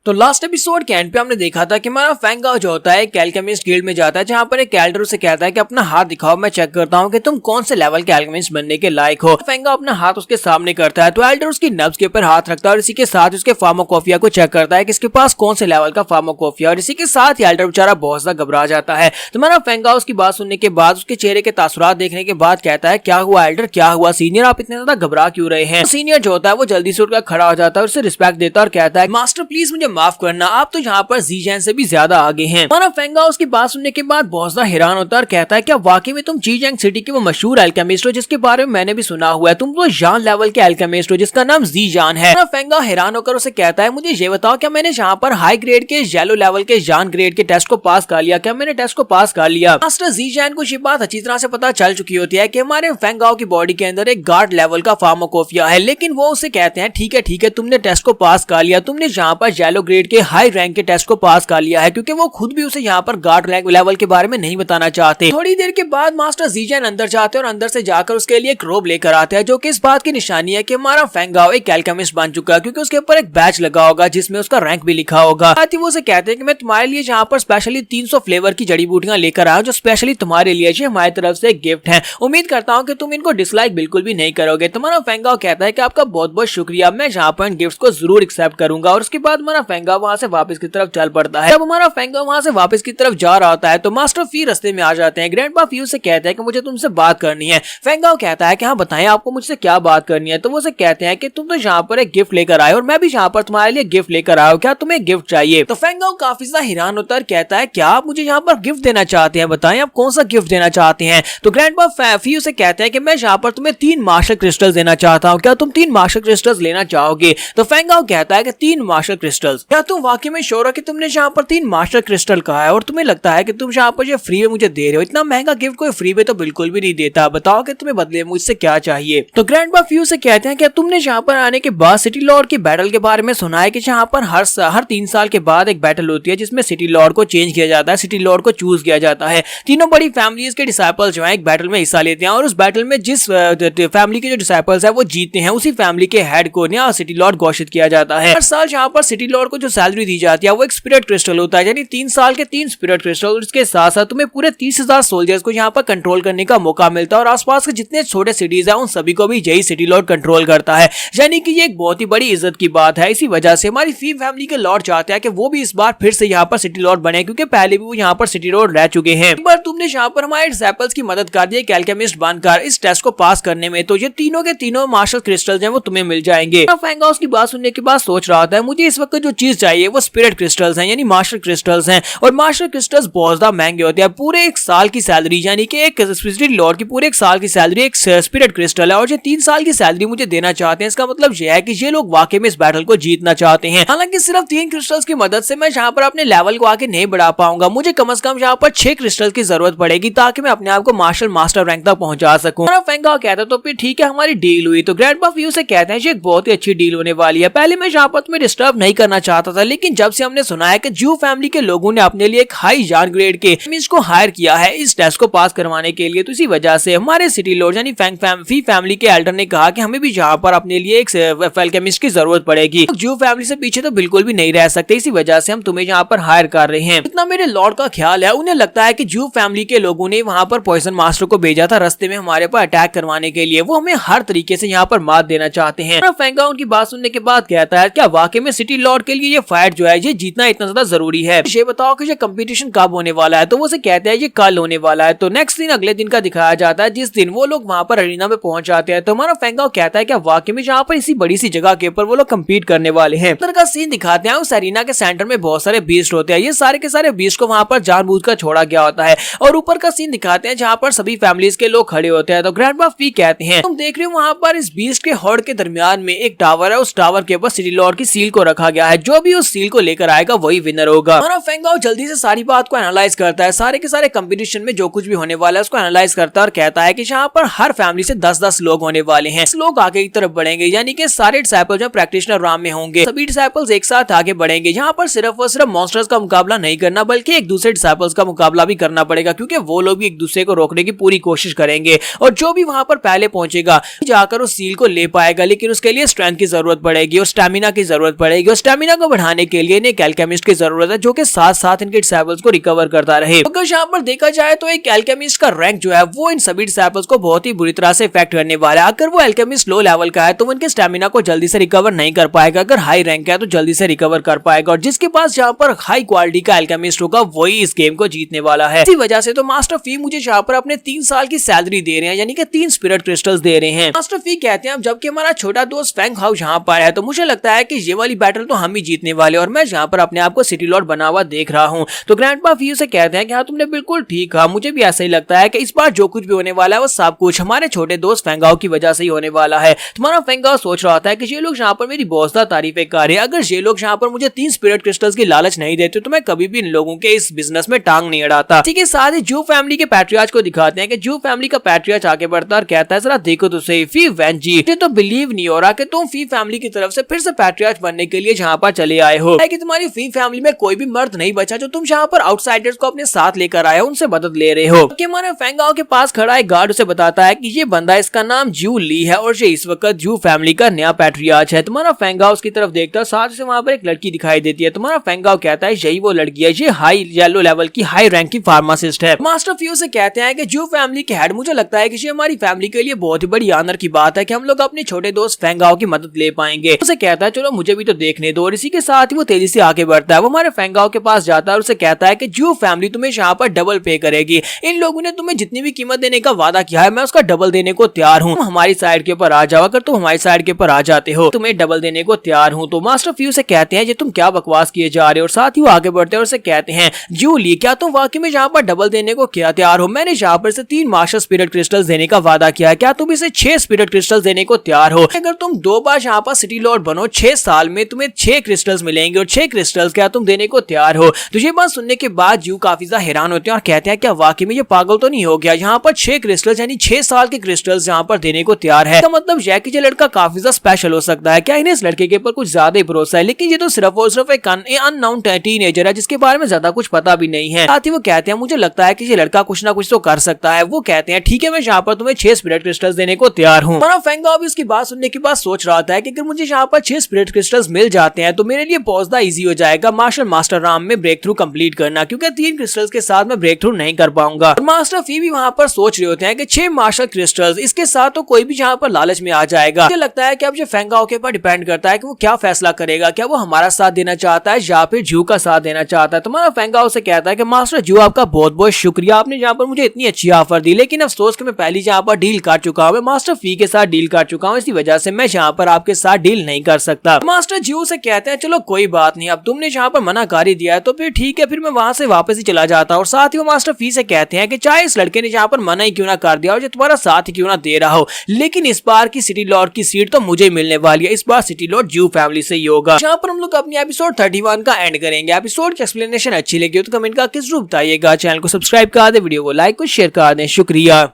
तो last episode के and पे हमने देखा था कि हमारा फेंगाओ जो होता है एक एल्केमिस्ट गिल्ड में जाता है, जहाँ पर एक एल्डर उसे कहता है कि अपना हाथ दिखाओ, मैं चेक करता हूँ कि तुम कौन से लेवल के एल्केमिस्ट बनने के लायक हो। फेंगाओ अपना हाथ उसके सामने करता है तो एल्डर उसकी नब्ज के ऊपर हाथ रखता है और इसी के साथ उसके फार्माकोफिया को चेक करता है कि इसके पास कौन से लेवल का फार्माकोफिया, और इसी के साथ ही एल्डर बेचारा बहुत ज्यादा घबरा जाता है। तो हमारा फेंगाओ उसकी बात सुनने के बाद, उसके चेहरे के तासुरात देखने के बाद कहता है, क्या हुआ एल्डर, क्या हुआ सीनियर, आप इतने ज्यादा घबरा क्यों रहे हैं। सीनियर जो होता है वो जल्दी से उठकर खड़ा हो जाता है और उसे रिस्पेक्ट देता है और कहता है, मास्टर प्लीज मुझे माफ करना, आप तो यहाँ पर जीजैन से भी ज्यादा आगे हैं। हमारा फेंगाओ उसकी बात सुनने के बाद बहुत ज्यादा हैरान होता है और कहता है, क्या वाकई में तुम जीजैंग सिटी के वो मशहूर एल्केमिस्ट हो जिसके बारे में मैंने भी सुना हुआ है, तुम तो जान लेवल के एल्केमिस्ट हो जिसका नाम जीजान है। फेंगाओ हैरान होकर उसे कहता है, मुझे ये बताओ क्या मैंने यहाँ पर हाई ग्रेड के येलो लेवल के जान ग्रेड के टेस्ट को पास कर लिया, क्या मैंने टेस्ट को पास कर लिया। मास्टर जीजैन को ये बात अच्छी तरह से पता चल चुकी होती है कि हमारे फेंगाओ की बॉडी के अंदर एक गार्ड लेवल का फार्माकोफिया है, लेकिन वो उसे कहते हैं, ठीक है तुमने टेस्ट को पास कर लिया, तुमने यहाँ पर येलो ग्रेड के हाई रैंक के टेस्ट को पास कर लिया है, क्योंकि वो खुद भी उसे यहाँ पर गार्ड लेवल के बारे में नहीं बताना चाहते। थोड़ी देर के बाद मास्टर जीजैन अंदर जाते हैं और अंदर से जाकर उसके लिए एक रोब लेकर आते हैं, जो कि इस बात की निशानी है कि हमारा फेंगाओ एक एल्केमिस्ट बन चुका है, क्योंकि उसके ऊपर एक बैच लगा होगा जिसमें उसका रैंक भी लिखा होगा। साथ ही वो उसे कहते हैं कि मैं तुम्हारे लिए यहाँ पर स्पेशली 300 फ्लेवर की जड़ी बूटियां लेकर आया, जो स्पेशली तुम्हारे लिए हमारी तरफ से एक गिफ्ट है, उम्मीद करता हूँ कि तुम इनको डिसलाइक बिल्कुल भी नहीं करोगे। तुम्हारा फेंगाओ कहता है कि आपका बहुत बहुत शुक्रिया, मैं यहाँ पर इन गिफ्ट को जरूर एक्सेप्ट करूंगा। और उसके बाद हमारा फेंगाओ वहां से वापस की तरफ चल पड़ता है। जब हमारा फेंगाओ वहां से वापस की तरफ जा रहा होता है तो मास्टर फी रास्ते में आ जाते हैं। ग्रैंडपा फी से कहते हैं कि मुझे तुमसे बात करनी है। फेंगाओ कहता है कि हाँ बताएं आपको मुझसे क्या बात करनी है। तो वो से कहते हैं कि तुम तो यहाँ पर एक गिफ्ट लेकर आए और मैं भी यहाँ पर तुम्हारे लिए गिफ्ट लेकर आया हूँ, क्या तुम्हें गिफ्ट चाहिए। तो फेंगाओ काफी ज्यादा हैरान होता है, कहता है क्या आप मुझे यहाँ पर गिफ्ट देना चाहते हैं, बताएं आप कौन सा गिफ्ट देना चाहते हैं। तो ग्रैंडपा फी से कहते हैं कि मैं यहाँ पर तुम्हें 3 मार्शल क्रिस्टल्स देना चाहता हूँ, क्या तुम 3 मार्शल क्रिस्टल्स लेना चाहोगे। तो फेंगाओ कहता है कि 3 मार्शल क्रिस्टल्स, क्या तुम वाकई में श्योर हो कि तुमने यहाँ पर 3 मास्टर क्रिस्टल कहा है और तुम्हें लगता है कि तुम यहाँ पर ये फ्री में मुझे दे रहे हो, इतना महंगा गिफ्ट कोई फ्री में तो बिल्कुल भी नहीं देता, बताओ कि तुम्हें बदले मुझसे क्या चाहिए। तो ग्रैंडपा फ्यू से कहते हैं कि तुमने यहाँ पर आने के बाद सिटी लॉर्ड की बैटल के बारे में सुना है कि यहाँ पर हर 3 साल के बाद एक बैटल होती है जिसमें सिटी लॉर्ड को चेंज किया जाता है, सिटी लॉर्ड को चूज किया जाता है। तीनों बड़ी फैमिलीज के डिसाइपल्स जो है एक बैटल में हिस्सा लेते हैं और उस बैटल में जिस फैमिली के जो डिसाइपल्स है वो जीतते हैं, उसी फैमिली के हेड को नया सिटी लॉर्ड घोषित किया जाता है। हर साल यहाँ पर सिटी लॉर्ड को जो सैलरी दी जाती है वो एक स्पिरिट क्रिस्टल होता है, यानी 3 साल के 3 स्पिरिट क्रिस्टल। और इसके साथ साथ तुम्हें पूरे 30,000 सोल्जर्स को यहाँ पर कंट्रोल करने का मौका मिलता है और आसपास के जितने छोटे सिटीज है उन सभी को भी यही सिटी लॉर्ड कंट्रोल करता है, यानी कि ये एक बहुत ही बड़ी इज्जत की बात है। इसी वजह से हमारी फी फैमिली के लॉर्ड चाहते हैं कि वो भी इस बार फिर से यहाँ पर सिटी लॉर्ड बने, क्योंकि पहले भी वो यहाँ पर सिटी लॉर्ड रह चुके हैं। एक बार तुमने यहाँ पर हमारे डिसाइपल्स की मदद कर दी एल्केमिस्ट बनकर इस टेस्ट को पास करने में, तो ये तीनों के तीनों मार्शल क्रिस्टल्स हैं वो तुम्हें मिल जाएंगे। फेंगाओ की बात सुनने के बाद सोच रहा था, मुझे इस वक्त जो चीज चाहिए वो स्पिरिट क्रिस्टल्स हैं, यानी मार्शल क्रिस्टल्स हैं, और मार्शल क्रिस्टल्स बहुत ज्यादा महंगे होते हैं। पूरे 1 साल की सैलरी, यानी कि एक स्पिरिट लॉर्ड की पूरे 1 साल की सैलरी एक स्पिरिट क्रिस्टल है, और ये 3 साल की सैलरी मुझे देना चाहते हैं। इसका मतलब यह है कि ये लोग वाकई में इस बैटल को जीतना चाहते हैं। हालांकि सिर्फ 3 क्रिस्टल्स की मदद से मैं यहाँ पर अपने लेवल को आगे नहीं बढ़ा पाऊंगा, मुझे कम से कम यहाँ पर 6 क्रिस्टल की जरूरत पड़ेगी ताकि मैं अपने आप को मार्शल मास्टर रैंक तक पहुंचा सकूं। फेंगाओ कहता है तो फिर ठीक है, हमारी डील हुई। तो ग्रैंडपा फ्यू से कहते हैं ये एक बहुत ही अच्छी डील होने वाली है। पहले मैं यहाँ पर तुम्हें डिस्टर्ब नहीं करना चाहता था, लेकिन जब से हमने सुना है कि जू फैमिली के लोगों ने अपने लिए एक हाई जान ग्रेड के एल्केमिस्ट को हायर किया है इस टेस्ट को पास करवाने के लिए, तो इसी वजह से हमारे सिटी लॉर्ड यानी फी फैमिली के एल्डर ने कहा कि हमें भी यहाँ पर अपने लिए एक एल्केमिस्ट की जरूरत पड़ेगी। जू फैमिली से पीछे तो बिल्कुल भी नहीं रह सकते, इसी वजह से हम तुम्हें यहाँ पर हायर कर रहे हैं। इतना मेरे लॉर्ड का ख्याल है, उन्हें लगता है कि जू फैमिली के लोगों ने वहाँ पर पॉइजन मास्टर को भेजा था रास्ते में हमारे पर अटैक करवाने के लिए, वो हमें हर तरीके से यहाँ पर मात देना चाहते हैं। फेंगाओ उनकी बात सुनने के बाद कहता है, क्या वाकई में सिटी लॉर्ड के लिए ये फाइट जो है ये जीतना इतना ज्यादा जरूरी है, ये बताओ कि ये कंपटीशन कब होने वाला है। तो वो से कहते हैं ये कल होने वाला है। तो नेक्स्ट दिन अगले दिन का दिखाया जाता है जिस दिन वो लोग वहाँ पर अरीना में पहुंच जाते हैं। तो हमारा फेंगाओ कहता है क्या वाकई में यहाँ पर इसी बड़ी सी जगह के ऊपर वो लोग कम्पीट करने वाले हैं। का सीन दिखाते हैं, उस अरीना के सेंटर में बहुत सारे बीस्ट होते हैं, ये सारे के सारे बीस्ट को वहाँ पर जानबूझकर छोड़ा गया होता है। और ऊपर का सीन दिखाते हैं जहाँ पर सभी फैमिलीज के लोग खड़े होते हैं। तो ग्रैंडपा फी कहते हैं, तुम देख रहे हो वहाँ पर इस बीस्ट के हॉर्ड के दरमियान में एक टावर है, उस टावर के ऊपर सिटी लॉर्ड की सील को रखा गया है, जो भी उस सील को लेकर आएगा वही विनर होगा। हमारा फेंगाओ जल्दी से सारी बात को एनालाइज करता है, सारे के सारे कंपटीशन में जो कुछ भी होने वाला है उसको एनालाइज करता है और कहता है कि यहाँ पर हर फैमिली से 10-10 लोग होने वाले हैं। लोग आगे की तरफ बढ़ेंगे, यानी कि सारे डिसाइपल्स जो प्रैक्टिशनर राम में होंगे, सभी डिसाइपल्स एक साथ आगे बढ़ेंगे। यहाँ पर सिर्फ और सिर्फ मॉन्स्टर्स का मुकाबला नहीं करना बल्कि एक दूसरे डिसाइपल्स का मुकाबला भी करना पड़ेगा, क्योंकि वो लोग भी एक दूसरे को रोकने की पूरी कोशिश करेंगे और जो भी वहां पर पहले पहुंचेगा जाकर उस सील को ले पाएगा, लेकिन उसके लिए स्ट्रेंथ की जरूरत पड़ेगी और स्टैमिना की जरूरत पड़ेगी। और स्टैमिना को बढ़ाने के लिए इन्हें एक एल्केमिस्ट की जरूरत है जो कि साथ साथ इनके डिसेबल्स को रिकवर करता रहे। अगर यहाँ पर देखा जाए तो एक एल्केमिस्ट का रैंक जो है वो इन सभी डिसेबल्स को बहुत ही बुरी तरह से इफेक्ट करने वाला है। अगर वो एल्केमिस्ट लो लेवल का है तो वो इनके स्टेमिना को जल्दी से रिकवर नहीं कर पाएगा, अगर हाई रैंक है तो जल्दी से रिकवर कर पाएगा, और जिसके पास यहाँ पर हाई क्वालिटी का एल्केमिस्ट होगा वही इस गेम को जीतने वाला है। इसी वजह से तो मास्टर फी मुझे यहाँ पर अपने 3 साल की सैलरी दे रहे हैं, यानी कि 3 स्पिरिट क्रिस्टल्स दे रहे हैं। मास्टर फी कहते हैं जबकि हमारा छोटा दोस्त फैंग हाउ यहाँ पर है तो मुझे लगता है कि ये वाली बैटल तो हम ही जीतने वाले, और मैं यहाँ पर अपने आप को सिटी लॉर्ड बना हुआ देख रहा हूँ। तो ग्रैंडपा फी से कहते हैं कि हाँ तुमने बिल्कुल ठीक कहा, मुझे भी ऐसा ही लगता है कि इस बार जो कुछ भी होने वाला है वो सब कुछ हमारे छोटे दोस्त फेंगाओ की वजह से ही होने वाला है। तुम्हारा फेंगाओ सोच रहा था कि ये लोग यहाँ पर मेरी बहुत तारीफें कर रहे हैं, अगर ये लोग यहाँ पर मुझे 3 स्पिरिट क्रिस्टल्स की लालच नहीं देते तो मैं कभी भी इन लोगों के इस बिजनेस में टांग नहीं अड़ाता। ठीक है, साथ ही जू फैमिली के पैट्रियार्च को दिखाते हैं कि जू फैमिली का पैट्रियार्च आगे बढ़ता है और कहता है जरा देखो तो सही फी वेंजी, मुझे तो बिलीव नहीं हो रहा कि तुम फी फैमिली की तरफ से फिर से पैट्रियार्च बनने के लिए यहाँ पर चले आए हो, कि तुम्हारी फी फैमिली में कोई भी मर्द नहीं बचा जो तुम यहाँ पर आउटसाइडर्स को अपने साथ लेकर आए हो, उनसे मदद ले रहे हो। हमारे फेंगाओ के पास खड़ा एक गार्ड उसे बताता है कि ये बंदा इसका नाम जू ली है और ये इस वक्त जू फैमिली का नया पैट्रियार्च है। तुम्हारा फेंगाओ उसकी तरफ देखता है, साथ से वहाँ पर एक लड़की दिखाई देती है। तुम्हारा फेंगाओ कहता है यही वो लड़की है, ये हाई येलो लेवल की हाई रैंक की फार्मासिस्ट है। मास्टर फ्यू से कहते हैं कि जू फैमिली के हेड, मुझे लगता है कि ये हमारी फैमिली के लिए बहुत ही बड़ी ऑनर की बात है कि हम लोग अपने छोटे दोस्त फेंगाओ की मदद ले पाएंगे। उसे कहता है चलो मुझे भी तो देखने दो, और इसी के साथ ही वो तेजी से आगे बढ़ता है। वो हमारे फेंगाओ के पास जाता है और उसे कहता है कि जू फैमिली तुम्हें यहाँ पर डबल पे करेगी, इन लोगों ने तुम्हें जितनी भी कीमत देने का वादा किया है मैं उसका डबल देने को तैयार हूँ, हमारी साइड के ऊपर आ जाओ, अगर तुम हमारी साइड के ऊपर आ जाते हो तुम्हें डबल देने को तैयार हूँ। तो मास्टर फ्यू से कहते हैं ये तुम क्या बकवास किए जा रहे हो, और साथ ही वो आगे बढ़ते हैं और उसे कहते हैं जू ली क्या तुम वाकई में यहाँ पर डबल देने को क्या तैयार हो, मैंने यहाँ पर से 3 मास्टर स्पिरिट क्रिस्टल्स देने का वादा किया है, क्या तुम इसे 6 स्पिरिट क्रिस्टल्स देने को तैयार हो, अगर तुम 2 बार यहाँ पर सिटी लॉर्ड बनो 6 साल में तुम्हें 6 क्रिस्टल्स मिलेंगे, और 6 क्रिस्टल्स क्या तुम देने को तैयार हो। तो ये बात सुनने के बाद जू काफी ज्यादा हैरान होते हैं और कहते हैं क्या वाकई में ये पागल तो नहीं हो गया, यहाँ पर 6 क्रिस्टल्स यानी 6 साल के क्रिस्टल्स यहाँ पर देने को तैयार है, मतलब यह कि ये लड़का काफी ज्यादा स्पेशल हो सकता है, क्या इन्हें इस लड़के के ऊपर कुछ ज्यादा ही भरोसा है, लेकिन ये तो सिर्फ और सिर्फ एक अननोन टीनेजर है जिसके बारे में ज्यादा कुछ पता भी नहीं है। साथ ही वो कहते हैं मुझे लगता है कि ये लड़का कुछ ना कुछ तो कर सकता है। वो कहते हैं ठीक है मैं यहाँ पर तुम्हें 6 स्पिरिट क्रिस्टल्स देने को तैयार हूँ। फेंगाओ भी इसकी बात सुनने के बाद सोच रहा था कि अगर मुझे यहाँ पर 6 स्पिरिट क्रिस्टल्स मिल जाते हैं तो मेरे लिए बहुत ज्यादा इजी हो जाएगा मार्शल मास्टर राम में ब्रेक थ्रू कंप्लीट करना, क्योंकि 3 क्रिस्टल्स के साथ मैं ब्रेक थ्रू नहीं कर पाऊंगा। मास्टर फी भी वहाँ पर सोच रहे होते हैं कि 6 मार्शल क्रिस्टल्स इसके साथ तो कोई भी यहाँ पर लालच में आ जाएगा। मुझे लगता है कि अब ये फेंगाओ के ऊपर डिपेंड करता है कि वो क्या फैसला करेगा, क्या वो हमारा साथ देना चाहता है या फिर जू का साथ देना चाहता है। तुम्हारा फेंगाओ से कहता है कि मास्टर जू आपका बहुत बहुत शुक्रिया, आपने यहाँ पर मुझे इतनी अच्छी ऑफर दी, लेकिन अफसोस कि मैं पहले यहाँ पर डील कर चुका हूँ, मैं मास्टर फी के साथ डील कर चुका हूँ, इसी वजह से मैं यहाँ पर आपके साथ डील नहीं कर सकता। मास्टर जू से कहते हैं चलो कोई बात नहीं, अब तुमने यहाँ पर मना कर ही दिया है तो फिर ठीक है, फिर मैं वहां से वापस ही चला जाता हूँ। और साथ ही वो मास्टर फी से कहते हैं कि चाहे इस लड़के ने यहाँ पर मना ही क्यों ना कर दिया और जो तुम्हारा साथ ही क्यों ना दे रहा हो, लेकिन इस बार की सिटी लॉर्ड की सीट तो मुझे मिलने वाली है, इस बार सिटी लॉर्ड जू फैमिली से ही होगा। यहाँ पर हम लोग अपनी एपिसोड 31 का एंड करेंगे। एपिसोड की एक्सप्लेनेशन अच्छी लगी हो तो कमेंट का किस रूप बताइएगा, चैनल को सब्सक्राइब कर दे, वीडियो को लाइक और शेयर कर दें। शुक्रिया।